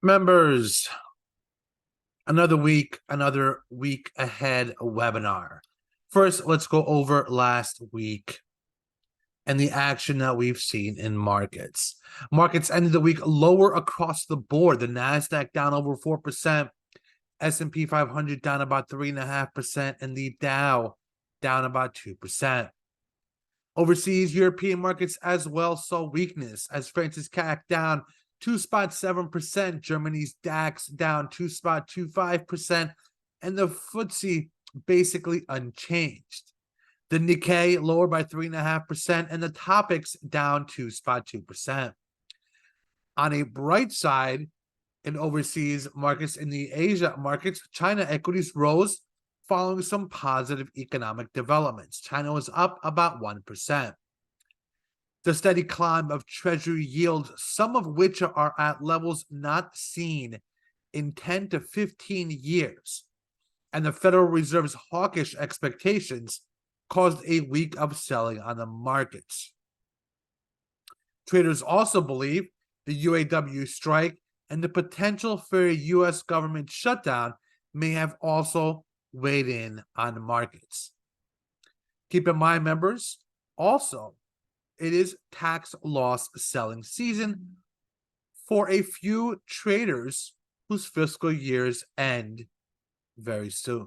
Members, another week ahead webinar. First, let's go over last week and the action that we've seen in markets. Markets ended the week lower across the board. The NASDAQ down over 4%, S&P 500 down about 3.5%, and the Dow down about 2%. Overseas European markets as well saw weakness as France's CAC down 2.7%, Germany's DAX down 2.25%, and the FTSE basically unchanged. The Nikkei lower by 3.5%, and the Topix down 2.2%. On a bright side, in overseas markets, in the Asia markets, China equities rose following some positive economic developments. China was up about 1%. The steady climb of Treasury yields, some of which are at levels not seen in 10 to 15 years, and the Federal Reserve's hawkish expectations caused a week of selling on the markets. Traders also believe the UAW strike and the potential for a U.S. government shutdown may have also weighed in on markets. Keep in mind, members, also, it is tax loss selling season for a few traders whose fiscal years end very soon.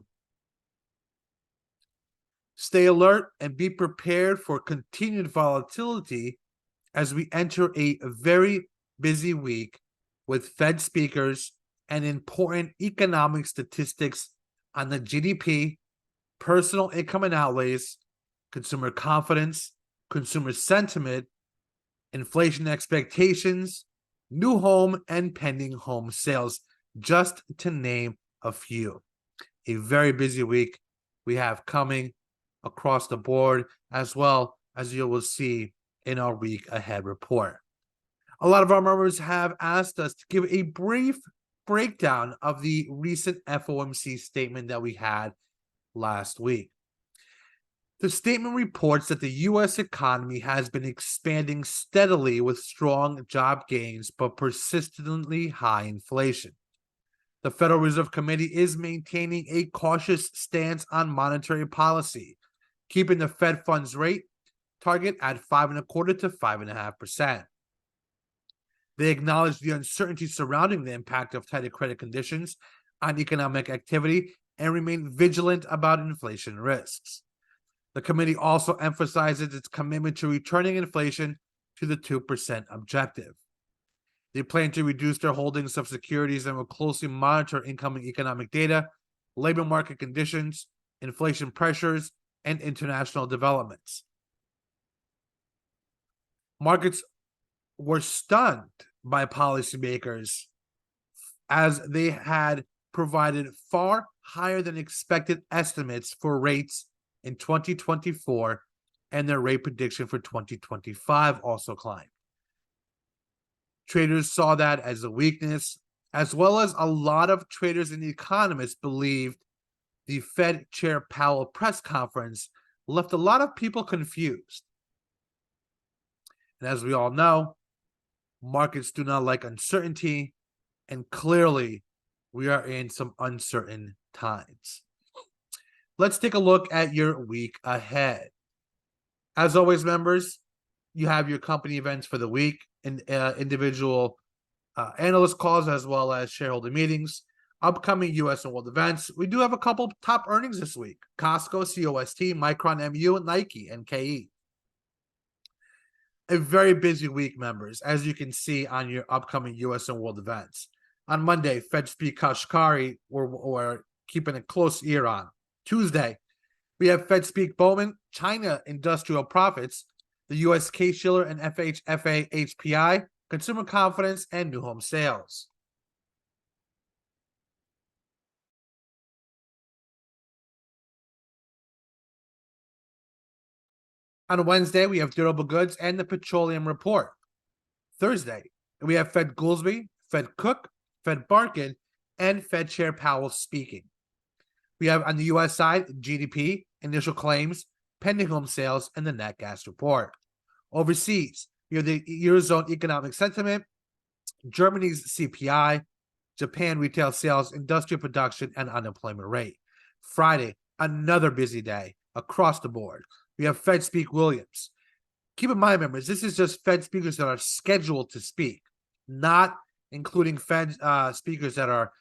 Stay alert and be prepared for continued volatility as we enter a very busy week with Fed speakers and important economic statistics on the GDP, personal income and outlays, consumer confidence, consumer sentiment, inflation expectations, new home and pending home sales, just to name a few. A very busy week we have coming across the board, as well as you will see in our week ahead report. A lot of our members have asked us to give a brief breakdown of the recent FOMC statement that we had last week. The statement reports that the U.S. economy has been expanding steadily with strong job gains but persistently high inflation. The Federal Reserve Committee is maintaining a cautious stance on monetary policy, keeping the Fed funds rate target at 5.25% to 5.5%. They acknowledge the uncertainty surrounding the impact of tighter credit conditions on economic activity and remain vigilant about inflation risks. The committee also emphasizes its commitment to returning inflation to the 2% objective. They plan to reduce their holdings of securities and will closely monitor incoming economic data, labor market conditions, inflation pressures, and international developments. Markets were stunned by policymakers as they had provided far higher than expected estimates for rates in 2024, and their rate prediction for 2025 also climbed. Traders saw that as a weakness, as well as a lot of traders and economists believed the Fed Chair Powell press conference left a lot of people confused. And as we all know, markets do not like uncertainty, and clearly we are in some uncertain times. Let's take a look at your week ahead. As always, members, you have your company events for the week and individual analyst calls, as well as shareholder meetings, upcoming U.S. and world events. We do have a couple top earnings this week: Costco, COST, Micron, MU, Nike, and KE. A very busy week, members, as you can see on your upcoming U.S. and world events. On Monday, Fed Speak Kashkari, we're keeping a close ear on. Tuesday, we have Fed Speak Bowman, China industrial profits, the U.S. Case-Shiller and FHFA HPI, consumer confidence, and new home sales. On Wednesday, we have durable goods and the petroleum report. Thursday, we have Fed Goolsbee, Fed Cook, Fed Barkin, and Fed Chair Powell speaking. We have on the U.S. side, GDP, initial claims, pending home sales, and the net gas report. Overseas, we have the Eurozone economic sentiment, Germany's CPI, Japan retail sales, industrial production, and unemployment rate. Friday, another busy day across the board. We have Fed Speak Williams. Keep in mind, members, this is just Fed speakers that are scheduled to speak, not including Fed speakers that are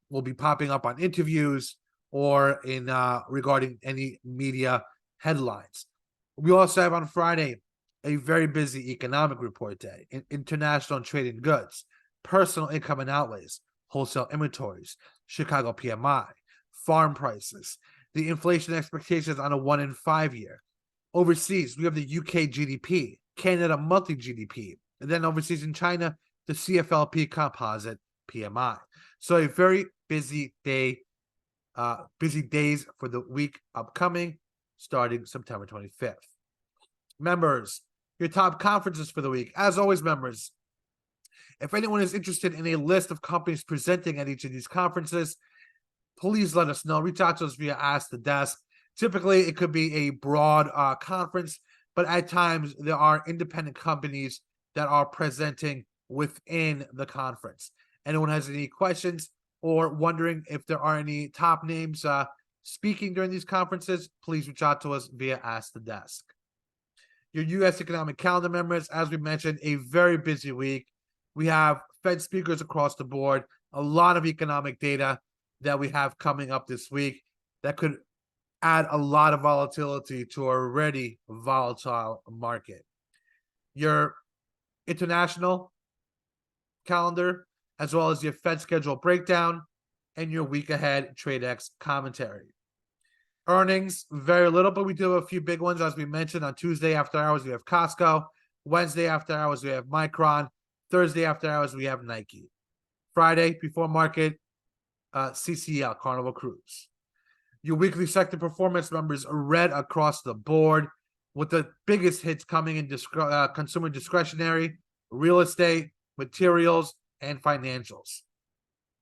will be popping up on interviews or in regarding any media headlines. We also have on Friday a very busy economic report day, international trade in goods, personal income and outlays, wholesale inventories, Chicago PMI, farm prices, the inflation expectations on a 1 in 5 year. Overseas, we have the UK GDP, Canada monthly GDP, and then overseas in China, the CFLP composite PMI. So a very busy day, busy days for the week upcoming, starting September 25th. Members, your top conferences for the week. As always, members, if anyone is interested in a list of companies presenting at each of these conferences, please let us know. Reach out to us via Ask the Desk. Typically, it could be a broad conference, but at times there are independent companies that are presenting within the conference. Anyone has any questions or wondering if there are any top names speaking during these conferences, please reach out to us via Ask the Desk. Your U.S. economic calendar, members, as we mentioned, a very busy week. We have Fed speakers across the board, a lot of economic data that we have coming up this week that could add a lot of volatility to a already volatile market. Your international calendar, as well as your Fed schedule breakdown and your week ahead TradeX commentary. Earnings, very little, but we do have a few big ones. As we mentioned, on Tuesday after hours, we have Costco. Wednesday after hours, we have Micron. Thursday after hours, we have Nike. Friday, before market, CCL, Carnival Cruise. Your weekly sector performance numbers are red across the board, with the biggest hits coming in consumer discretionary, real estate, materials, and financials.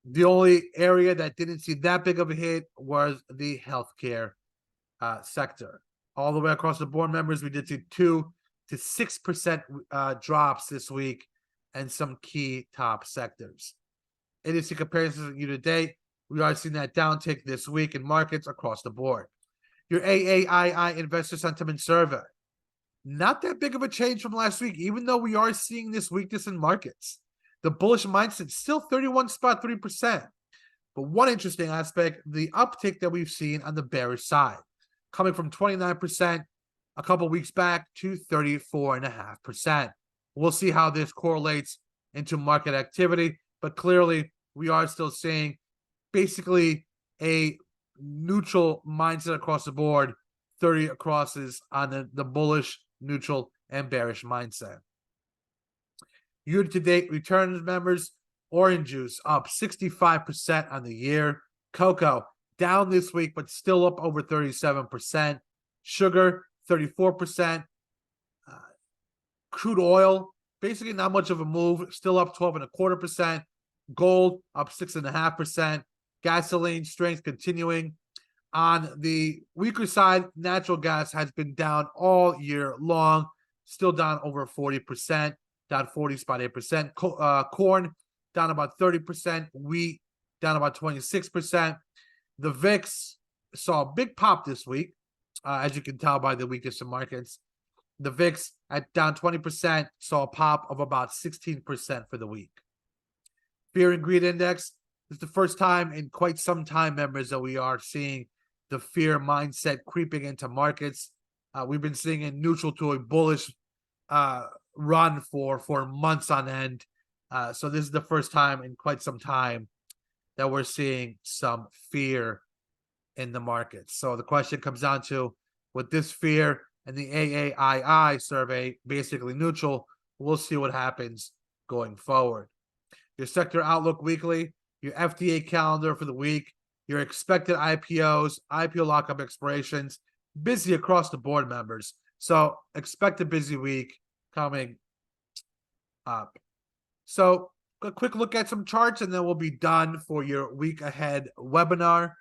The only area that didn't see that big of a hit was the healthcare sector. All the way across the board, members, we did see 2 to 6% drops this week and some key top sectors. Industry comparisons year to date, we are seeing that downtick this week in markets across the board. Your AAII Investor Sentiment Survey, not that big of a change from last week, even though we are seeing this weakness in markets. The bullish mindset still 31.3%. But one interesting aspect, the uptick that we've seen on the bearish side, coming from 29% a couple weeks back to 34.5%. We'll see how this correlates into market activity, but clearly we are still seeing basically a neutral mindset across the board, 30 crosses on the bullish, neutral, and bearish mindset. Year-to-date returns, members, orange juice up 65% on the year. Cocoa down this week, but still up over 37%. Sugar, 34%. Crude oil, basically not much of a move, still up 12.25%. Gold up 6.5%. Gasoline strength continuing. On the weaker side, natural gas has been down all year long, still down over 40%, down 40.8%. Corn down about 30%. Wheat down about 26%. The VIX saw a big pop this week, as you can tell by the weakness in markets. The VIX at down 20% saw a pop of about 16% for the week. Fear and greed index is the first time in quite some time, members, that we are seeing the fear mindset creeping into markets. We've been seeing it neutral to a bullish run for months on end. So this is the first time in quite some time that we're seeing some fear in the markets. So the question comes down to, with this fear and the AAII survey basically neutral, we'll see what happens going forward. Your sector outlook weekly, your FDA calendar for the week, your expected IPOs, IPO lockup expirations, busy across the board, members. So expect a busy week coming up. So a quick look at some charts, and then we'll be done for your week ahead webinar.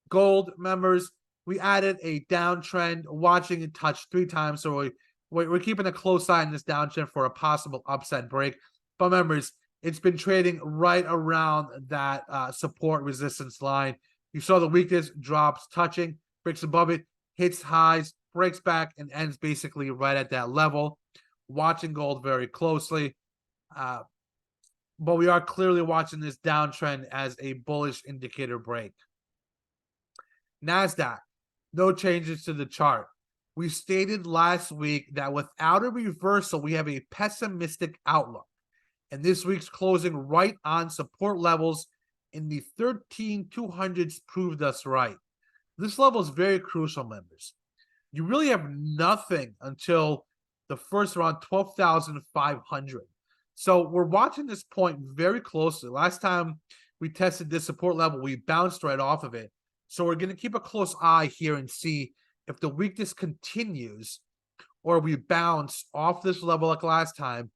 Gold, members, we added a downtrend, watching it touch 3 times. So we're keeping a close eye on this downtrend for a possible upside break. But members, it's been trading right around that support resistance line. You saw the weakness drops, touching, breaks above it, hits highs, breaks back, and ends basically right at that level. Watching gold very closely. But we are clearly watching this downtrend as a bullish indicator break. NASDAQ, no changes to the chart. We stated last week that without a reversal, we have a pessimistic outlook. And this week's closing right on support levels in the 13,200s proved us right. This level is very crucial, members. You really have nothing until the first around 12,500. So we're watching this point very closely. Last time we tested this support level, we bounced right off of it. So we're going to keep a close eye here and see if the weakness continues or we bounce off this level like last time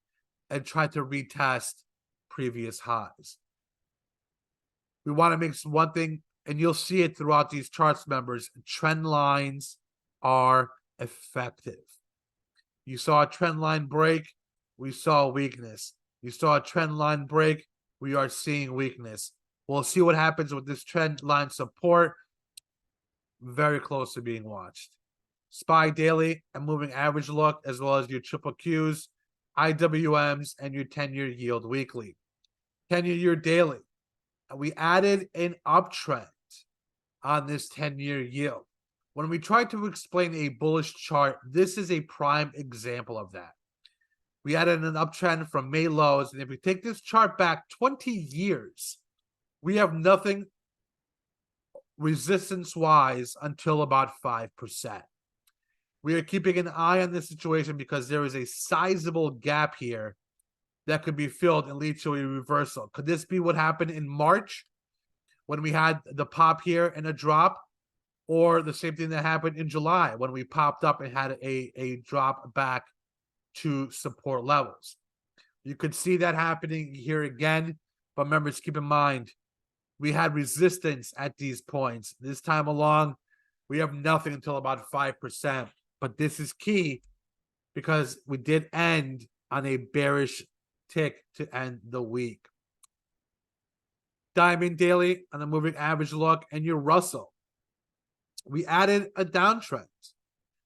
and try to retest previous highs. We want to make one thing, and you'll see it throughout these charts, members. Trend lines are effective. You saw a trend line break, we saw weakness. You saw a trend line break, we are seeing weakness. We'll see what happens with this trend line support. Very close to being watched. SPY daily and moving average look, as well as your triple Qs, IWMs, and your 10-year yield weekly. 10-year daily. And we added an uptrend on this 10-year yield. When we try to explain a bullish chart, this is a prime example of that. We added an uptrend from May lows, and if we take this chart back 20 years, we have nothing resistance-wise until about 5%. We are keeping an eye on this situation because there is a sizable gap here that could be filled and lead to a reversal. Could this be what happened in March when we had the pop here and a drop? Or the same thing that happened in July when we popped up and had a drop back to support levels? You could see that happening here again, but members, keep in mind, we had resistance at these points. This time along, we have nothing until about 5%. But this is key because we did end on a bearish tick to end the week. Diamond daily on the moving average look, and your Russell. We added a downtrend.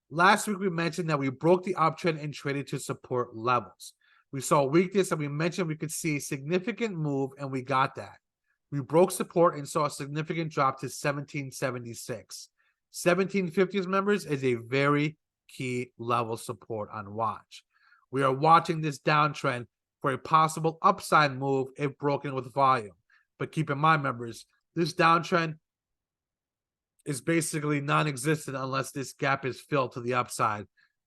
Last week, we mentioned that we broke the uptrend and traded to support levels. We saw weakness, and we mentioned we could see a significant move, and we got that. We broke support and saw a significant drop to 1776. 1750s, members, is a very key level support on watch. We are watching this downtrend for a possible upside move if broken with volume. But keep in mind, members, this downtrend is basically non-existent unless this gap is filled to the upside,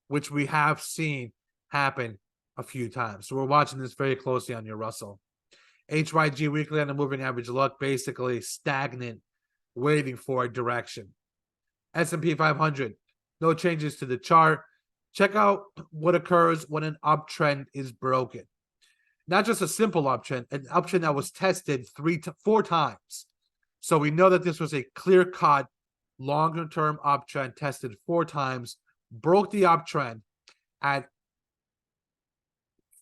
which we have seen happen a few times. So we're watching this very closely on your Russell. HYG weekly on the moving average look, basically stagnant, waiting for a direction. S&P 500, no changes to the chart. Check out what occurs when an uptrend is broken. Not just a simple uptrend, an uptrend that was tested 4 times. So we know that this was a clear-cut, longer-term uptrend tested 4 times, broke the uptrend at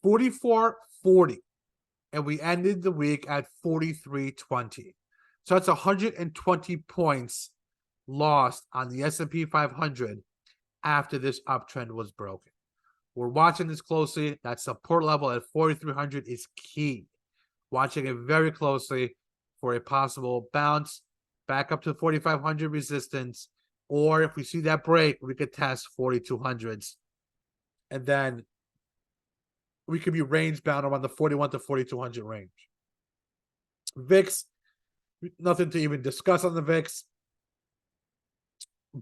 44.40, and we ended the week at 43.20. So that's 120 points lost on the S&P 500 after this uptrend was broken. We're watching this closely. That support level at 4,300 is key. Watching it very closely for a possible bounce back up to 4,500 resistance, or if we see that break, we could test 4,200s, and then we could be range bound around the 41 to 4,200 range. VIX, nothing to even discuss on the VIX,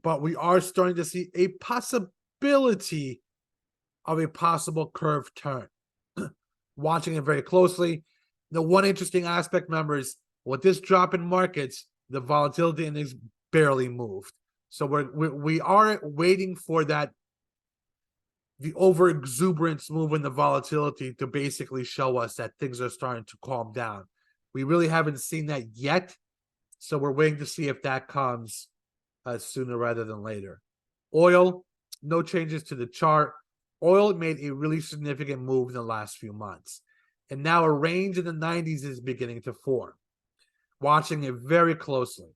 but we are starting to see a possibility of a possible curve turn. Watching it very closely. The one interesting aspect, members, with this drop in markets, the volatility index barely moved. So we are waiting for that, the over exuberance move in the volatility to basically show us that things are starting to calm down. We really haven't seen that yet. So we're waiting to see if that comes sooner rather than later. Oil, no changes to the chart. Oil made a really significant move in the last few months. And now a range in the 90s is beginning to form. Watching it very closely.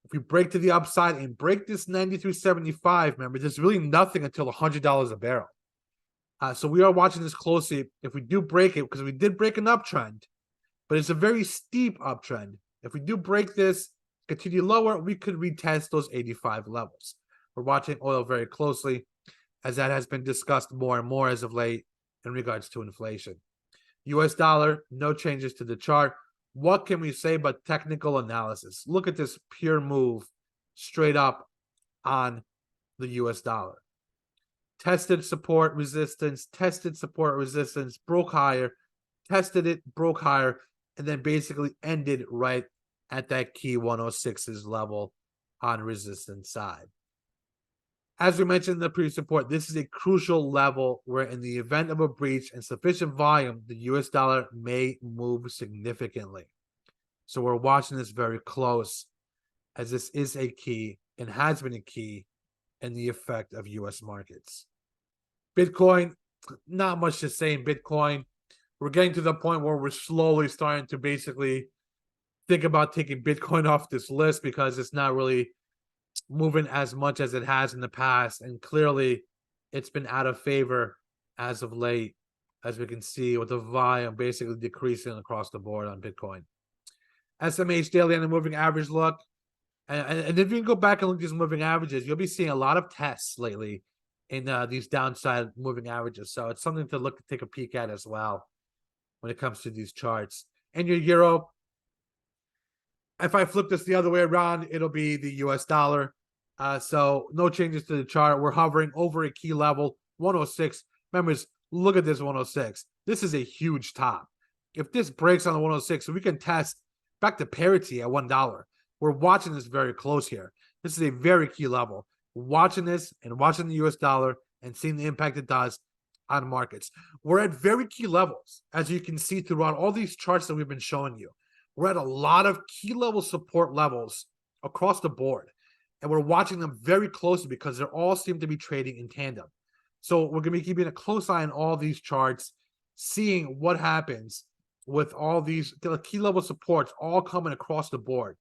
If we break to the upside and break this 93.75, remember, there's really nothing until $100 a barrel. So we are watching this closely. If we do break it, because we did break an uptrend, but it's a very steep uptrend. If we do break this, continue lower, we could retest those 85 levels. We're watching oil very closely, as that has been discussed more and more as of late in regards to inflation. US dollar, no changes to the chart. What can we say but technical analysis? Look at this pure move straight up on the US dollar. Tested support resistance, broke higher, tested it, broke higher, and then basically ended right at that key 106's level on resistance side. As we mentioned in the previous report, this is a crucial level where in the event of a breach and sufficient volume, the US dollar may move significantly. So we're watching this very close, as this is a key and has been a key in the effect of US markets. Bitcoin, not much to say in Bitcoin. We're getting to the point where we're slowly starting to basically think about taking Bitcoin off this list because it's not really moving as much as it has in the past. And clearly, it's been out of favor as of late, as we can see with the volume basically decreasing across the board on Bitcoin. SMH daily and the moving average look. And if you go back and look at these moving averages, you'll be seeing a lot of tests lately in these downside moving averages. So it's something to take a peek at as well when it comes to these charts. And your euro, if I flip this the other way around, it'll be the US dollar. So no changes to the chart. We're hovering over a key level, 106. Members, look at this 106. This is a huge top. If this breaks on the 106, we can test back to parity at $1. We're watching this very close here. This is a very key level. Watching this and watching the US dollar and seeing the impact it does on markets. We're at very key levels, as you can see throughout all these charts that we've been showing you. We're at a lot of key level support levels across the board, and we're watching them very closely because they all seem to be trading in tandem. So we're going to be keeping a close eye on all these charts, seeing what happens with all these key level supports all coming across the board.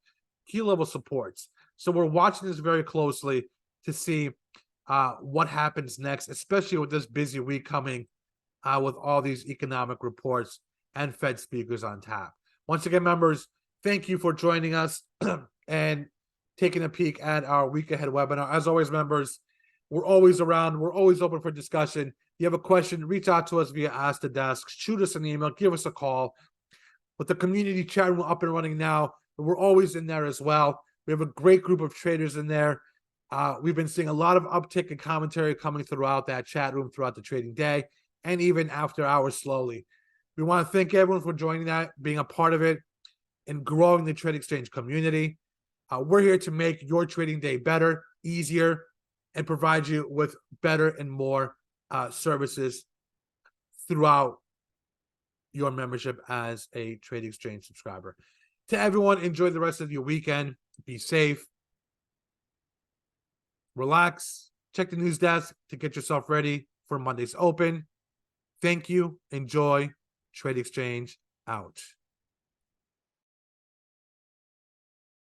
Key level supports. So we're watching this very closely to see what happens next, especially with this busy week coming with all these economic reports and Fed speakers on tap. Once again, members, thank you for joining us and taking a peek at our week ahead webinar. As always, members, we're always around. We're always open for discussion. If you have a question, reach out to us via Ask the Desk. Shoot us an email. Give us a call. With the community chat room up and running now, we're always in there as well. We have a great group of traders in there. We've been seeing a lot of uptick in commentary coming throughout that chat room throughout the trading day and even after hours slowly. We want to thank everyone for joining that, being a part of it, and growing the TradeXchange community. We're here to make your trading day better, easier, and provide you with better and more services throughout your membership as a TradeXchange subscriber. To everyone, enjoy the rest of your weekend. Be safe. Relax. Check the news desk to get yourself ready for Monday's open. Thank you. Enjoy. TradeXchange out.